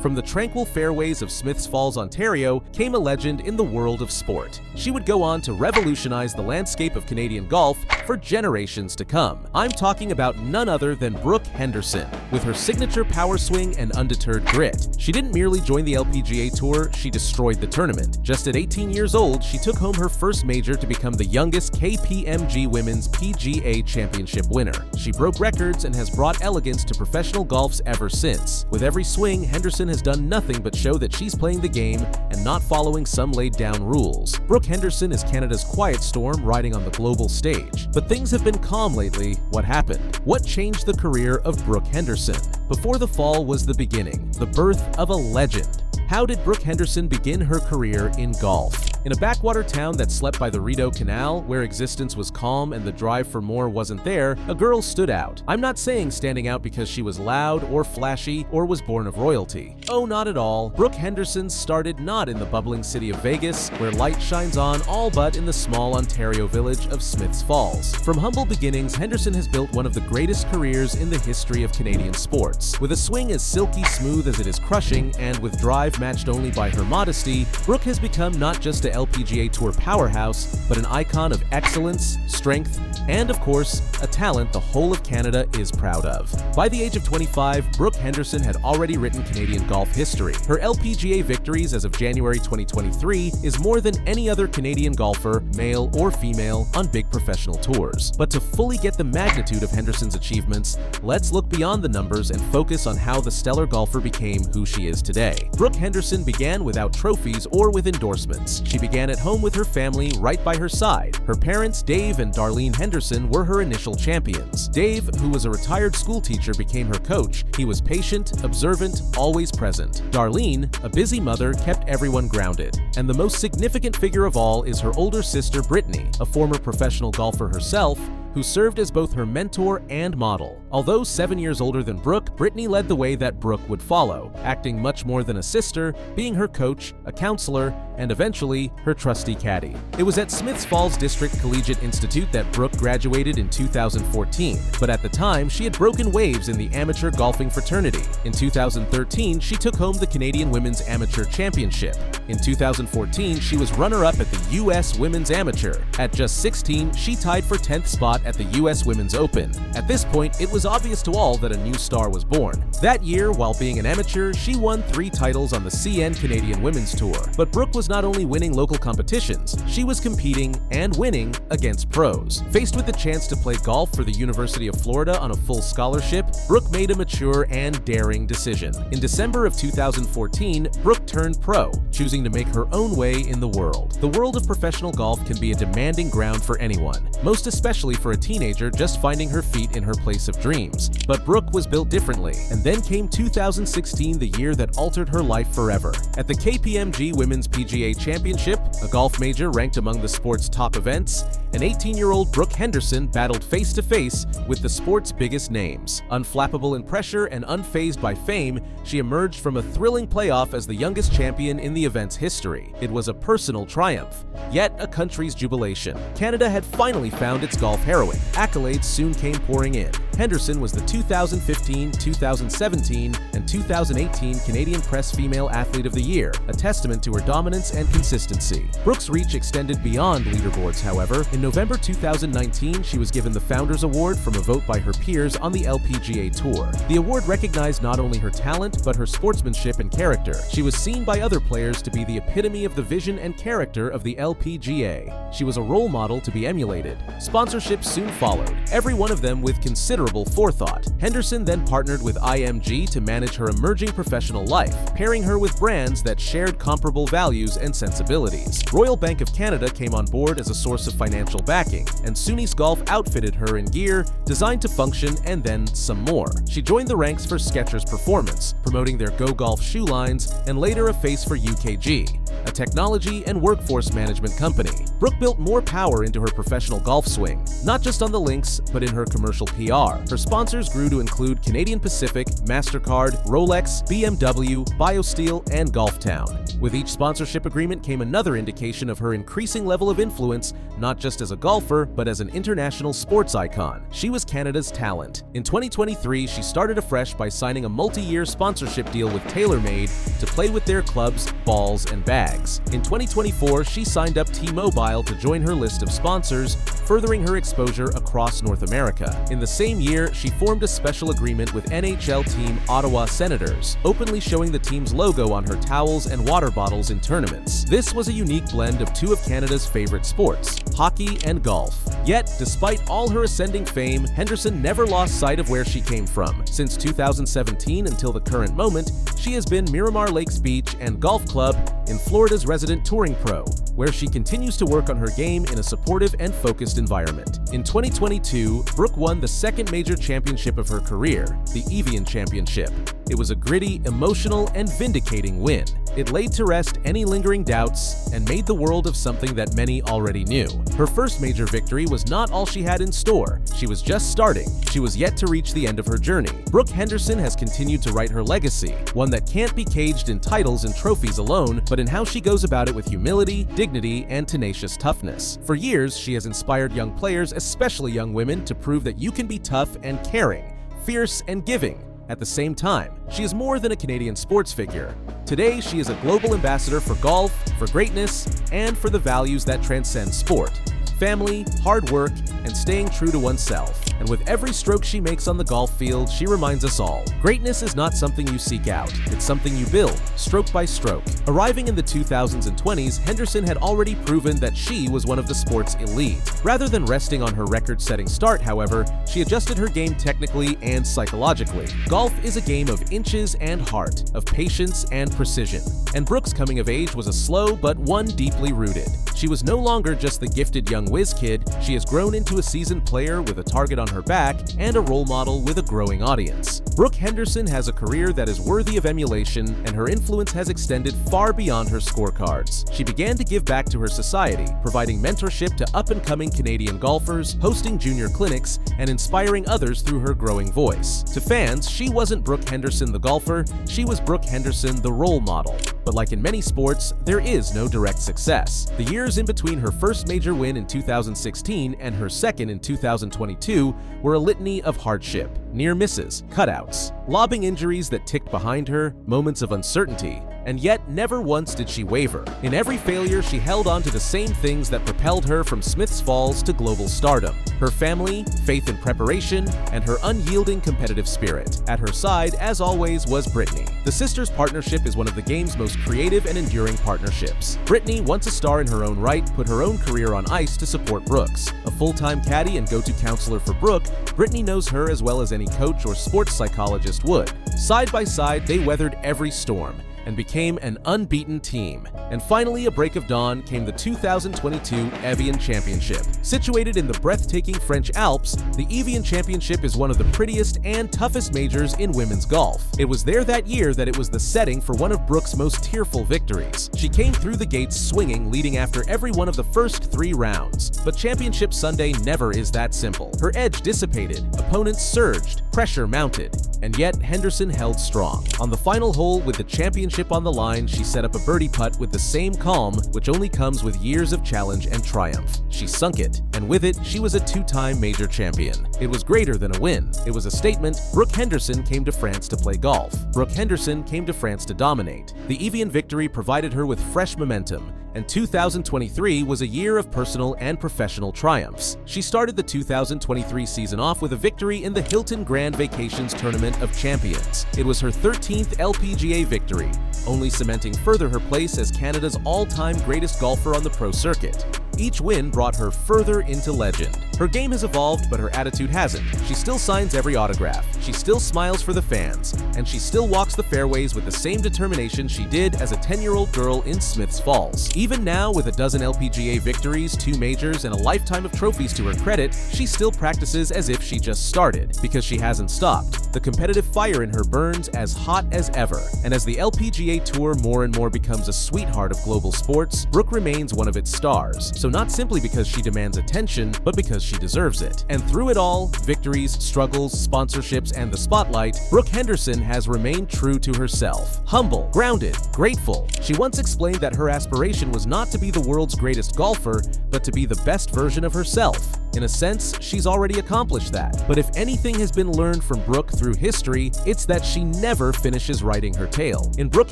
From the tranquil fairways of Smiths Falls, Ontario, came a legend in the world of sport. She would go on to revolutionize the landscape of Canadian golf for generations to come. I'm talking about none other than Brooke Henderson. With her signature power swing and undeterred grit, she didn't merely join the LPGA Tour, she destroyed the tournament. Just at 18 years old, she took home her first major to become the youngest KPMG Women's PGA Championship winner. She broke records and has brought elegance to professional golf's ever since. With every swing, Henderson has done nothing but show that she's playing the game and not following some laid-down rules. Brooke Henderson is Canada's quiet storm riding on the global stage. But things have been calm lately. What happened? What changed the career of Brooke Henderson? Before the fall was the beginning, the birth of a legend. How did Brooke Henderson begin her career in golf? In a backwater town that slept by the Rideau Canal, where existence was calm and the drive for more wasn't there, a girl stood out. I'm not saying standing out because she was loud or flashy or was born of royalty. Oh, not at all. Brooke Henderson started not in the bubbling city of Vegas, where light shines on all but in the small Ontario village of Smiths Falls. From humble beginnings, Henderson has built one of the greatest careers in the history of Canadian sports. With a swing as silky smooth as it is crushing, and with drive matched only by her modesty, Brooke has become not just a LPGA Tour powerhouse, but an icon of excellence, strength, and of course, a talent the whole of Canada is proud of. By the age of 25, Brooke Henderson had already written Canadian golf history. Her LPGA victories as of January 2023 is more than any other Canadian golfer, male or female, on big professional tours. But to fully get the magnitude of Henderson's achievements, let's look beyond the numbers and focus on how the stellar golfer became who she is today. Brooke Henderson began without trophies or with endorsements. She began at home with her family right by her side. Her parents, Dave and Darlene Henderson, were her initial champions. Dave, who was a retired school teacher, became her coach. He was patient, observant, always present. Darlene, a busy mother, kept everyone grounded. And the most significant figure of all is her older sister, Brittany, a former professional golfer herself, who served as both her mentor and model. Although 7 years older than Brooke, Brittany led the way that Brooke would follow, acting much more than a sister, being her coach, a counselor, and eventually her trusty caddy. It was at Smiths Falls District Collegiate Institute that Brooke graduated in 2014, but at the time she had broken waves in the amateur golfing fraternity. In 2013, she took home the Canadian Women's Amateur Championship. In 2014, she was runner-up at the U.S. Women's Amateur. At just 16, she tied for 10th spot at the U.S. Women's Open. At this point, it was obvious to all that a new star was born. That year, while being an amateur, she won 3 titles on the CN Canadian Women's Tour. But Brooke was not only winning local competitions, she was competing and winning against pros. Faced with the chance to play golf for the University of Florida on a full scholarship, Brooke made a mature and daring decision. In December of 2014, Brooke turned pro, choosing to make her own way in the world. The world of professional golf can be a demanding ground for anyone, most especially for a teenager just finding her feet in her place of dreams. But Brooke was built differently, and then came 2016, the year that altered her life forever. At the KPMG Women's PGA Championship, a golf major ranked among the sport's top events, an 18-year-old Brooke Henderson battled face-to-face with the sport's biggest names. Unflappable in pressure and unfazed by fame, she emerged from a thrilling playoff as the youngest champion in the event's history. It was a personal triumph, yet a country's jubilation. Canada had finally found its golf heroine. Accolades soon came pouring in. Henderson was the 2015, 2017, and 2018 Canadian Press Female Athlete of the Year, a testament to her dominance and consistency. Brooke's reach extended beyond leaderboards, however. In November 2019, she was given the Founders Award from a vote by her peers on the LPGA Tour. The award recognized not only her talent, but her sportsmanship and character. She was seen by other players to be the epitome of the vision and character of the LPGA. She was a role model to be emulated. Sponsorships soon followed, every one of them with considerable forethought. Henderson then partnered with IMG to manage her emerging professional life, pairing her with brands that shared comparable values and sensibilities. Royal Bank of Canada came on board as a source of financial backing, and Sunis Golf outfitted her in gear designed to function and then some more. She joined the ranks for Skechers Performance, promoting their Go Golf shoe lines, and later a face for UKG, a technology and workforce management company. Brooke built more power into her professional golf swing, not just on the links, but in her commercial PR. Her sponsors grew to include Canadian Pacific, MasterCard, Rolex, BMW, BioSteel, and Golftown. With each sponsorship agreement came another indication of her increasing level of influence, not just as a golfer, but as an international sports icon. She was Canada's talent. In 2023, she started afresh by signing a multi-year sponsorship deal with TaylorMade to play with their clubs, balls, and bags. In 2024, she signed up T-Mobile to join her list of sponsors, furthering her exposure across North America. In the same year, she formed a special agreement with NHL team Ottawa Senators, openly showing the team's logo on her towels and water bottles in tournaments. This was a unique blend of two of Canada's favorite sports, hockey and golf. Yet, despite all her ascending fame, Henderson never lost sight of where she came from. Since 2017 until the current moment, she has been Miramar Lakes Beach and Golf Club in Florida's resident touring pro, where she continues to work on her game in a supportive and focused environment. In 2022, Brooke won the second major championship of her career, the Evian Championship. It was a gritty, emotional, and vindicating win. It laid to rest any lingering doubts and made the world of something that many already knew. Her first major victory was not all she had in store. She was just starting. She was yet to reach the end of her journey. Brooke Henderson has continued to write her legacy, one that can't be caged in titles and trophies alone, but in how she goes about it with humility, dignity, and tenacious toughness. For years, she has inspired young players, especially young women, to prove that you can be tough and caring, fierce and giving. At the same time, she is more than a Canadian sports figure. Today, she is a global ambassador for golf, for greatness, and for the values that transcend sport: family, hard work, and staying true to oneself. And with every stroke she makes on the golf field, she reminds us all, greatness is not something you seek out, it's something you build, stroke by stroke. Arriving in the 2000s and 20s, Henderson had already proven that she was one of the sport's elite. Rather than resting on her record-setting start, however, she adjusted her game technically and psychologically. Golf is a game of inches and heart, of patience and precision. And Brooke's coming of age was a slow but one deeply rooted. She was no longer just the gifted young whiz kid, she has grown into a seasoned player with a target on her back and a role model with a growing audience. Brooke Henderson has a career that is worthy of emulation, and her influence has extended far beyond her scorecards. She began to give back to her society, providing mentorship to up-and-coming Canadian golfers, hosting junior clinics, and inspiring others through her growing voice. To fans, she wasn't Brooke Henderson the golfer, she was Brooke Henderson the role model. But like in many sports, there is no direct success. The years in between her first major win in 2016 and her second in 2022 were a litany of hardship, near misses, cutouts, lobbing injuries that ticked behind her, moments of uncertainty, and yet never once did she waver. In every failure, she held on to the same things that propelled her from Smiths Falls to global stardom: her family, faith in preparation, and her unyielding competitive spirit. At her side, as always, was Brittany. The sisters' partnership is one of the game's most creative and enduring partnerships. Brittany, once a star in her own right, put her own career on ice to support Brooke's. A full-time caddy and go-to counselor for Brooke, Brittany knows her as well as any coach or sports psychologist would. Side by side, they weathered every storm and became an unbeaten team. And finally, a break of dawn, came the 2022 Evian Championship. Situated in the breathtaking French Alps, the Evian Championship is one of the prettiest and toughest majors in women's golf. It was there that year that it was the setting for one of Brooke's most tearful victories. She came through the gates swinging, leading after every one of the first 3 rounds. But Championship Sunday never is that simple. Her edge dissipated, opponents surged, pressure mounted, and yet Henderson held strong. On the final hole, with the championship on the line, she set up a birdie putt with the same calm which only comes with years of challenge and triumph. She sunk it, and with it, she was a 2-time major champion. It was greater than a win. It was a statement. Brooke Henderson came to France to play golf. Brooke Henderson came to France to dominate. The Evian victory provided her with fresh momentum, and 2023 was a year of personal and professional triumphs. She started the 2023 season off with a victory in the Hilton Grand Vacations Tournament of Champions. It was her 13th LPGA victory, only cementing further her place as Canada's all-time greatest golfer on the pro circuit. Each win brought her further into legend. Her game has evolved, but her attitude hasn't. She still signs every autograph, she still smiles for the fans, and she still walks the fairways with the same determination she did as a 10-year-old girl in Smiths Falls. Even now, with a dozen LPGA victories, 2 majors, and a lifetime of trophies to her credit, she still practices as if she just started, because she hasn't stopped. The competitive fire in her burns as hot as ever, and as the LPGA Tour more and more becomes a sweetheart of global sports, Brooke remains one of its stars. So so not simply because she demands attention, but because she deserves it. And through it all, victories, struggles, sponsorships, and the spotlight, Brooke Henderson has remained true to herself. Humble, grounded, grateful. She once explained that her aspiration was not to be the world's greatest golfer, but to be the best version of herself. In a sense, she's already accomplished that. But if anything has been learned from Brooke through history, it's that she never finishes writing her tale. In Brooke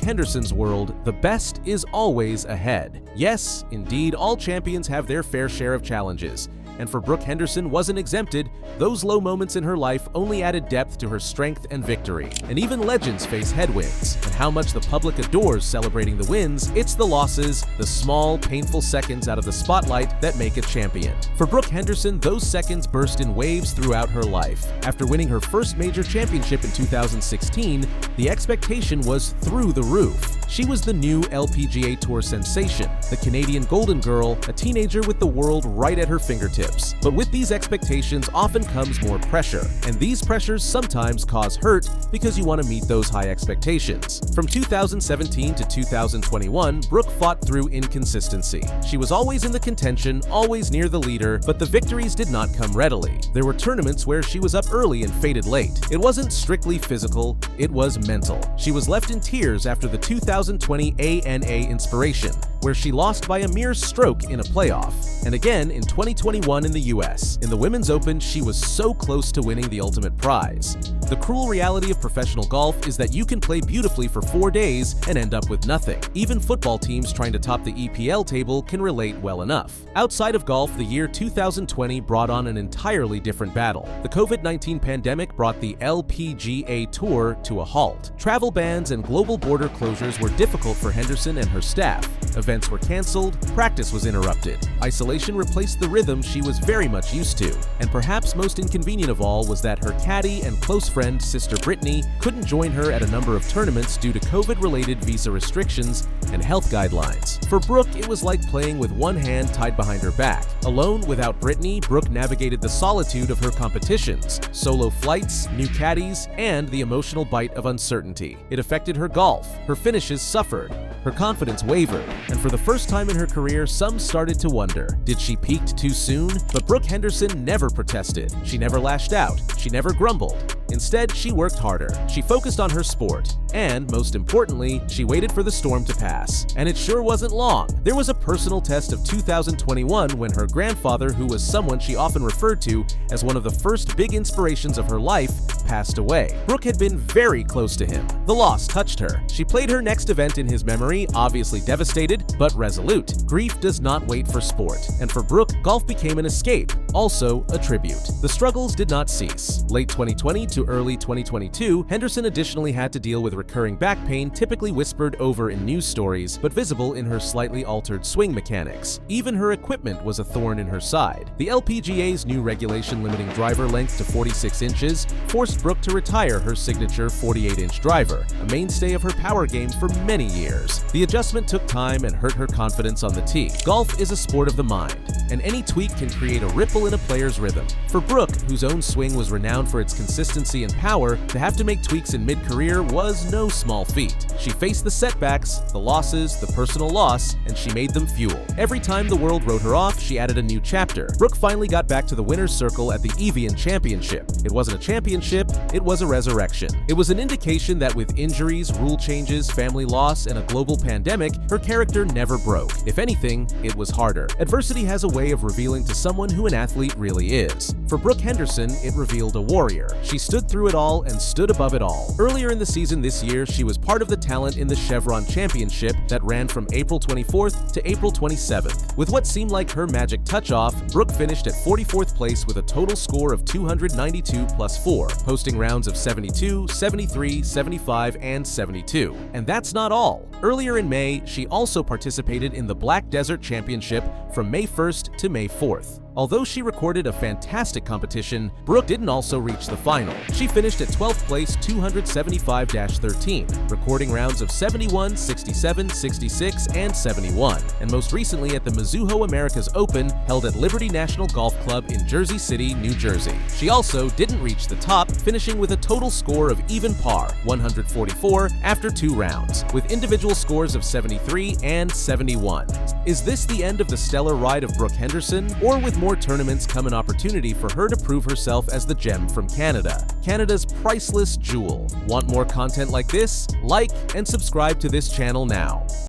Henderson's world, the best is always ahead. Yes, indeed, all champions have their fair share of challenges. And for Brooke Henderson wasn't exempted, those low moments in her life only added depth to her strength and victory. And even legends face headwinds. And how much the public adores celebrating the wins, it's the losses, the small, painful seconds out of the spotlight that make a champion. For Brooke Henderson, those seconds burst in waves throughout her life. After winning her first major championship in 2016, the expectation was through the roof. She was the new LPGA Tour sensation, the Canadian Golden Girl, a teenager with the world right at her fingertips. But with these expectations often comes more pressure, and these pressures sometimes cause hurt because you want to meet those high expectations. From 2017 to 2021, Brooke fought through inconsistency. She was always in the contention, always near the leader, but the victories did not come readily. There were tournaments where she was up early and faded late. It wasn't strictly physical, it was mental. She was left in tears after the 2020 ANA Inspiration, where she lost by a mere stroke in a playoff, and again in 2021 in the US. In the Women's Open, she was so close to winning the ultimate prize. The cruel reality of professional golf is that you can play beautifully for 4 days and end up with nothing. Even football teams trying to top the EPL table can relate well enough. Outside of golf, the year 2020 brought on an entirely different battle. The COVID-19 pandemic brought the LPGA Tour to a halt. Travel bans and global border closures were difficult for Henderson and her staff. Events were canceled, practice was interrupted. Isolation replaced the rhythm she was very much used to. And perhaps most inconvenient of all was that her caddy and close friend, sister Brittany, couldn't join her at a number of tournaments due to COVID-related visa restrictions and health guidelines. For Brooke, it was like playing with one hand tied behind her back. Alone, without Brittany, Brooke navigated the solitude of her competitions, solo flights, new caddies, and the emotional bite of uncertainty. It affected her golf. Her finishes suffered. Her confidence wavered, and for the first time in her career, some started to wonder, did she peak too soon? But Brooke Henderson never protested. She never lashed out. She never grumbled. Instead, she worked harder. She focused on her sport. And, most importantly, she waited for the storm to pass. And it sure wasn't long. There was a personal test of 2021 when her grandfather, who was someone she often referred to as one of the first big inspirations of her life, passed away. Brooke had been very close to him. The loss touched her. She played her next event in his memory, obviously devastated, but resolute. Grief does not wait for sport. And for Brooke, golf became an escape, also a tribute. The struggles did not cease. Late 2020 to early 2022, Henderson additionally had to deal with recurring back pain typically whispered over in news stories, but visible in her slightly altered swing mechanics. Even her equipment was a thorn in her side. The LPGA's new regulation limiting driver length to 46 inches forced Brooke to retire her signature 48-inch driver, a mainstay of her power game for many years. The adjustment took time and hurt her confidence on the tee. Golf is a sport of the mind, and any tweak can create a ripple in a player's rhythm. For Brooke, whose own swing was renowned for its consistency and power, to have to make tweaks in mid-career was no small feat. She faced the setbacks, the losses, the personal loss, and she made them fuel. Every time the world wrote her off, she added a new chapter. Brooke finally got back to the winner's circle at the Evian Championship. It wasn't a championship, it was a resurrection. It was an indication that with injuries, rule changes, family loss, and a global pandemic, her character never broke. If anything, it was harder. Adversity has a way of revealing to someone who an athlete really is. For Brooke Henderson, it revealed a warrior. She stood through it all and stood above it all. Earlier in the season this year, she was part of the talent in the Chevron Championship that ran from April 24th to April 27th. With what seemed like her magic touch-off, Brooke finished at 44th place with a total score of 292 plus 4, posting rounds of 72, 73, 75, and 72. And that's not all. Earlier in May, she also participated in the Black Desert Championship from May 1st to May 4th. Although she recorded a fantastic competition, Brooke didn't also reach the final. She finished at 12th place 275-13, recording rounds of 71, 67, 66, and 71, and most recently at the Mizuho Americas Open held at Liberty National Golf Club in Jersey City, New Jersey. She also didn't reach the top, finishing with a total score of even par, 144, after 2 rounds, with individual scores of 73 and 71. Is this the end of the stellar ride of Brooke Henderson, or with more tournaments come an opportunity for her to prove herself as the gem from Canada, Canada's priceless jewel? Want more content like this? Like and subscribe to this channel now.